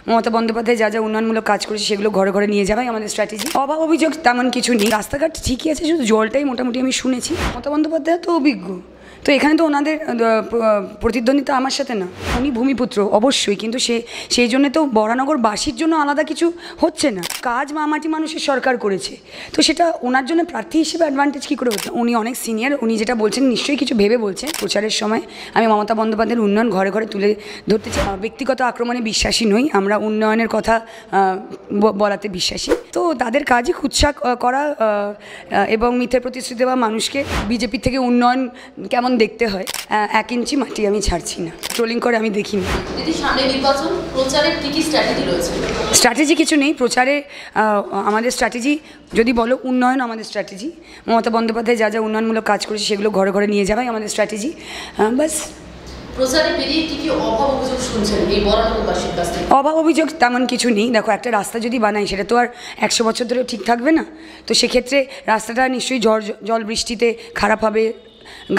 মমতা বন্দ্যোপাধ্যায় যা যা উন্নয়নমূলক কাজ করেছে সেগুলো ঘরে ঘরে নিয়ে যাওয়াই আমাদের স্ট্র্যাটেজি। অভাব অভিযোগ তেমন কিছু নেই, রাস্তাঘাট ঠিকই আছে, শুধু জলটাই মোটামুটি আমি শুনেছি। মমতা বন্দ্যোপাধ্যায় তো অভিজ্ঞ, তো এখানে তো ওনাদের প্রতিদ্বন্দ্বিতা আমার সাথে না। উনি ভূমিপুত্র অবশ্যই, কিন্তু সেই জন্য তো বরানগরবাসীর জন্য আলাদা কিছু হচ্ছে না। কাজ মামাটি মানুষের সরকার করেছে, তো সেটা ওনার জন্য প্রার্থী হিসেবে অ্যাডভান্টেজ কী করে হচ্ছে? উনি অনেক সিনিয়র, উনি যেটা বলছেন নিশ্চয়ই কিছু ভেবে বলছেন। প্রচারের সময় আমি মমতা বন্দ্যোপাধ্যায়ের উন্নয়ন ঘরে ঘরে তুলে ধরতে চাই। ব্যক্তিগত আক্রমণে বিশ্বাসী নই, আমরা উন্নয়নের কথা বলাতে বিশ্বাসী। তো তাদের কাজই কুৎসা করা এবং মিথ্যে প্রতিশ্রুতি দেওয়া মানুষকে। বিজেপি থেকে উন্নয়ন কেমন দেখতে হয় 1 ইঞ্চি মাটি আমি ছাড়ছি না, ট্রোলিং করে আমি দেখিনি। সামনে নির্বাচন, প্রচারের কি স্ট্র্যাটেজি রয়েছে? স্ট্র্যাটেজি কিছু নেই প্রচারে। আমাদের স্ট্র্যাটেজি যদি বলো, উন্নয়ন আমাদের স্ট্র্যাটেজি। মমতা বন্দ্যোপাধ্যায় যা যা উন্নয়নমূলক কাজ করেছে সেগুলো ঘরে ঘরে নিয়ে যাওয়াই আমাদের স্ট্র্যাটেজি, বাস। প্রচারে বেরিয়ে কি অভাব অভিযোগ শুনছেন এই বরানগরবাসীর কাছ থেকে? অভাব অভিযোগ তেমন কিছু নেই। দেখো, একটা রাস্তা যদি বানাই সেটা তো আর 100 বছর ধরে ঠিক থাকবে না। তো সেক্ষেত্রে রাস্তাটা নিশ্চয়ই জল বৃষ্টিতে খারাপ হবে,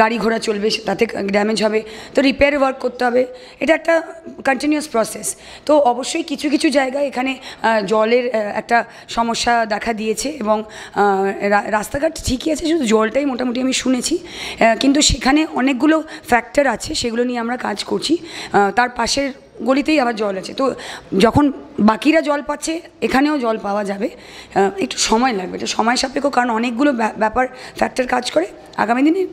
গাড়ি ঘোড়া চলবে, তাতে ড্যামেজ হবে, তো রিপেয়ার ওয়ার্ক করতে হবে। এটা একটা কন্টিনিউয়াস প্রসেস। তো অবশ্যই কিছু কিছু জায়গায় এখানে জলের একটা সমস্যা দেখা দিয়েছে এবং রাস্তাঘাট ঠিকই আছে, শুধু জলটাই মোটামুটি আমি শুনেছি। কিন্তু সেখানে অনেকগুলো ফ্যাক্টর আছে, সেগুলো নিয়ে আমরা কাজ করছি। তার পাশের গলিতেই আবার জল আছে, তো যখন বাকিরা জল পাচ্ছে এখানেও জল পাওয়া যাবে। একটু সময় লাগবে, এটা সময় সাপেক্ষ, কারণ অনেকগুলো ব্যাপার ফ্যাক্টর কাজ করে। আগামী দিনে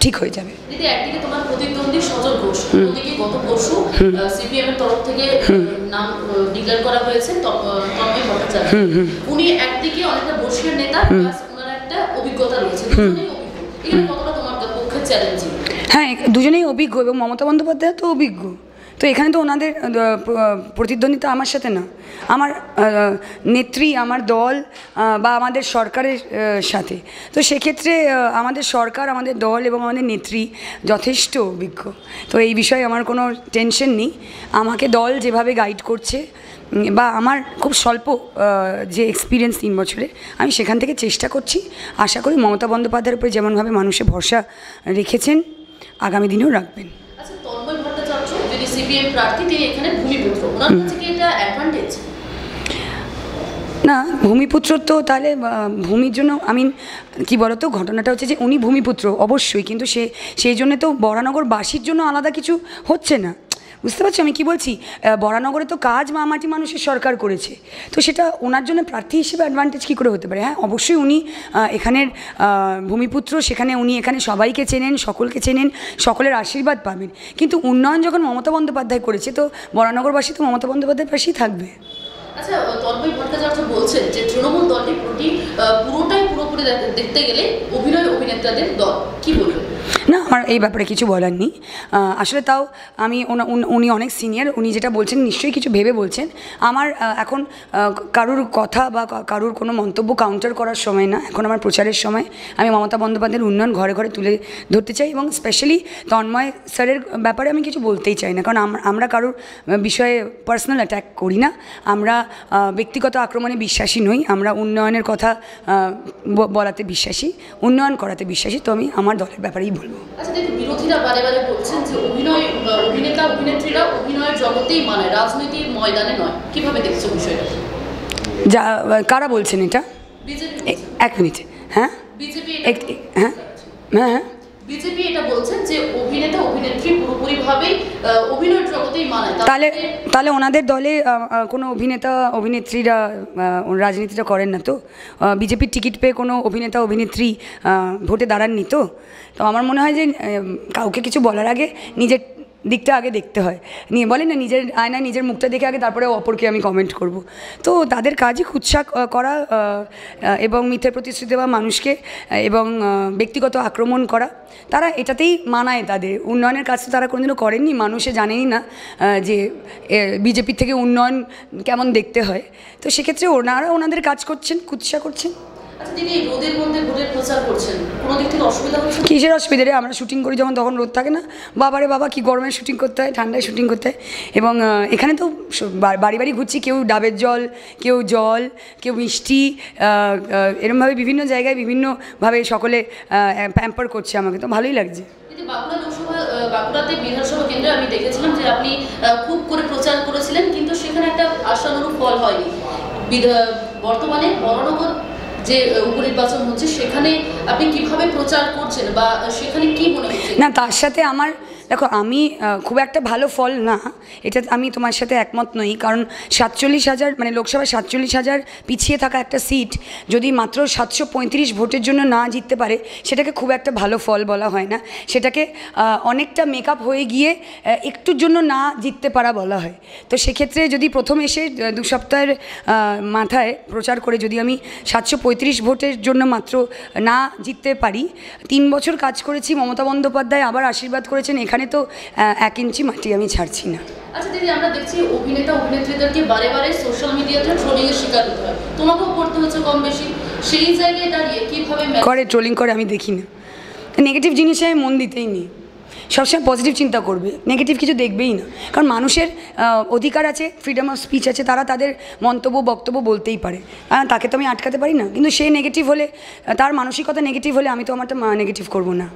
ঠিক হয়ে যাবে। দিদি, একদিকে তোমার প্রতিদ্বন্দ্বী সজল ঘোষ, অন্যদিকে গত পরশু সিপিএম এর তরফ থেকে নাম ডিক্লেয়ার করা হয়েছে তন্ময় ভট্টাচার্য। উনি একদিকে অনেকটা বর্ষীয় নেতা, প্লাস ওনার একটা অভিজ্ঞতা রয়েছে, দুজনেই অভিজ্ঞ। এখানে কতটা তোমার পক্ষে চ্যালেঞ্জিং? হ্যাঁ, দুজনেই অভিজ্ঞ এবং মমতা বন্দ্যোপাধ্যায় তো অভিজ্ঞ, তো এখানে তো ওনাদের প্রতিদ্বন্দ্বিতা আমার সাথে না, আমার নেত্রী, আমার দল বা আমাদের সরকারের সাথে। তো সেক্ষেত্রে আমাদের সরকার, আমাদের দল এবং আমাদের নেত্রী যথেষ্ট অভিজ্ঞ, তো এই বিষয়ে আমার কোনো টেনশন নেই। আমাকে দল যেভাবে গাইড করছে বা আমার খুব স্বল্প যে এক্সপিরিয়েন্স 3 বছরে, আমি সেখান থেকে চেষ্টা করছি। আশা করি মমতা বন্দ্যোপাধ্যায়ের উপরে যেমনভাবে মানুষে ভরসা রেখেছেন আগামী দিনেও রাখবেন। আচ্ছা, তন্ময় ভট্টাচার্য যদি সিপিএম প্রার্থী, তিনি এখানে ভূমিপুত্র, ওনার কাছে কি এটা অ্যাডভান্টেজ? না, ভূমিপুত্র তো তাহলে ভূমির জন্য কি বলতো, ঘটনাটা হচ্ছে যে উনি ভূমিপুত্র অবশ্যই, কিন্তু সেই জন্য তো বরানগরবাসীর জন্য আলাদা কিছু হচ্ছে না। বুঝতে পারছো আমি কি বলছি? বরানগরে তো কাজ মামাটি মানুষের সরকার করেছে, তো সেটা ওনার জন্য প্রার্থী হিসেবে অ্যাডভান্টেজ কী করে হতে পারে? হ্যাঁ, অবশ্যই উনি এখানের ভূমিপুত্র, সেখানে উনি এখানে সবাইকে চেনেন, সকলকে চেনেন, সকলের আশীর্বাদ পাবেন। কিন্তু উন্নয়ন যখন মমতা বন্দ্যোপাধ্যায় করেছে, তো বরানগরবাসী তো মমতা বন্দ্যোপাধ্যায়ের পাশেই থাকবে। আচ্ছা, তন্ময় ভট্টাচার্য বলছেন যে তৃণমূল দলটি পুরোপুরি দেখতে গেলে অভিনেতাদের দল, কি বলবেন? না, আমার এই ব্যাপারে কিছু বলার নেই আসলে। তাও উনি অনেক সিনিয়র, উনি যেটা বলছেন নিশ্চয়ই কিছু ভেবে বলছেন। আমার এখন কারুর কথা বা কারুর কোনো মন্তব্য কাউন্টার করার সময় না, এখন আমার প্রচারের সময়। আমি মমতা বন্দ্যোপাধ্যায়ের উন্নয়ন ঘরে ঘরে তুলে ধরতে চাই এবং স্পেশালি তন্ময় স্যারের ব্যাপারে আমি কিছু বলতেই চাই না, কারণ আমরা কারুর বিষয়ে পার্সোনাল অ্যাটাক করি না, আমরা ব্যক্তিগত আক্রমণে বিশ্বাসী নই, আমরা উন্নয়নের কথা বলাতে বিশ্বাসী, উন্নয়ন করাতে বিশ্বাসী। তো আমি আমার দলের ব্যাপারেই বলবো। আচ্ছা, দেখুন, বিরোধীরা বারে বারে বলছেন যে অভিনেতা অভিনেত্রীরা অভিনয়ের জগতেই মানে, রাজনীতির ময়দানে নয়। কিভাবে দেখছো বিষয়টা? কারা বলছেন এটা? এক মিনিট। হ্যাঁ, হ্যাঁ হ্যাঁ হ্যাঁ বিজেপি এটা বলছেন যে অভিনেতা অভিনেত্রী পুরোপুরিভাবে অভিনয়ের জগতেই মানায়। তাহলে ওনাদের দলে কোনো অভিনেতা অভিনেত্রীরা রাজনীতিটা করেন না তো? বিজেপির টিকিট পেয়ে কোনো অভিনেতা অভিনেত্রী ভোটে দাঁড়াননি তো? তো আমার মনে হয় যে কাউকে কিছু বলার আগে নিজের দিকটা আগে দেখতে হয়। বলে না, নিজের আয়নায় নিজের মুখটা দেখে আগে তারপরে অপরকে আমি কমেন্ট করব। তো তাদের কাজই কুৎসা করা এবং মিথ্যে প্রতিশ্রুতি দেওয়া মানুষকে এবং ব্যক্তিগত আক্রমণ করা। তারা এটাতেই মানায়, তাদের উন্নয়নের কাজ তো তারা কোনোদিনও করেননি, মানুষে জানেনই না যে বিজেপির থেকে উন্নয়ন কেমন দেখতে হয়। তো সেক্ষেত্রে ওনারা ওনাদের কাজ করছেন, কুৎসা করছেন। কিসের অসুবিধা রে? আমরা শুটিং করি যখন, তখন রোদ থাকে না? বাবারে বাবা, কি গরমে শুটিং করতে হয়, ঠান্ডায় শুটিং করতে হয়। এবং এখানে তো বাড়ি বাড়ি ঘুরছি, কেউ ডাবের জল, কেউ মিষ্টি, এরমভাবে বিভিন্ন জায়গায় বিভিন্নভাবে সকলে প্যাম্পার করছে আমাকে, তো ভালোই লাগছে। দিদি, বাঁকুড়া লোকসভা বাঁকুড়াতে বিধানসভা কেন্দ্রে আমি দেখেছিলাম যে আপনি খুব করে প্রচার করেছিলেন, কিন্তু সেখানে একটা আশানুরূপ ফল হয়নি। বর্তমানে বরানগর যে উপনির্বাচন হচ্ছে সেখানে আপনি কিভাবে প্রচার করছেন বা সেখানে কি মনে হচ্ছে? না, তার সাথে আমার দেখো, আমি খুব একটা ভালো ফল না, এটা আমি তোমার সাথে একমত নই। কারণ 47,000 মানে লোকসভায় 47,000 পিছিয়ে থাকা একটা সিট যদি মাত্র 735 ভোটের জন্য না জিততে পারে, সেটাকে খুব একটা ভালো ফল বলা হয় না। সেটাকে অনেকটা মেকআপ হয়ে গিয়ে একটুর জন্য না জিততে পারা বলা হয়। তো সেক্ষেত্রে যদি প্রথম এসে 2 সপ্তাহের মাথায় প্রচার করে যদি আমি 735 ভোটের জন্য মাত্র না জিততে পারি, 3 বছর কাজ করেছি, মমতা বন্দ্যোপাধ্যায় আবার আশীর্বাদ করেছেন, এখানে তো 1 ইঞ্চি মাটি আমি ছাড়ছি না। আচ্ছা দিদি, আমরা দেখছি অভিনেতা অভিনেত্রীদেরকে বারে বারে সোশ্যাল মিডিয়াতে ট্রোলিংয়ের শিকার হতে হয়, তোমাকেও করতে হচ্ছে কম বেশি। সেই জায়গায় দাঁড়িয়ে কিভাবে করে ট্রোলিং করে আমি দেখি না, নেগেটিভ জিনিসে আমি মন দিতেই নেই। সবসময় পজিটিভ চিন্তা করবে, নেগেটিভ কিছু দেখবেই না। কারণ মানুষের অধিকার আছে, ফ্রিডম অফ স্পিচ আছে, তারা তাদের মন্তব্য বক্তব্য বলতেই পারে, তাকে তো আমি আটকাতে পারি না। কিন্তু সে নেগেটিভ হলে, তার মানসিকতা নেগেটিভ হলে আমি তো আমারটা নেগেটিভ করবো না।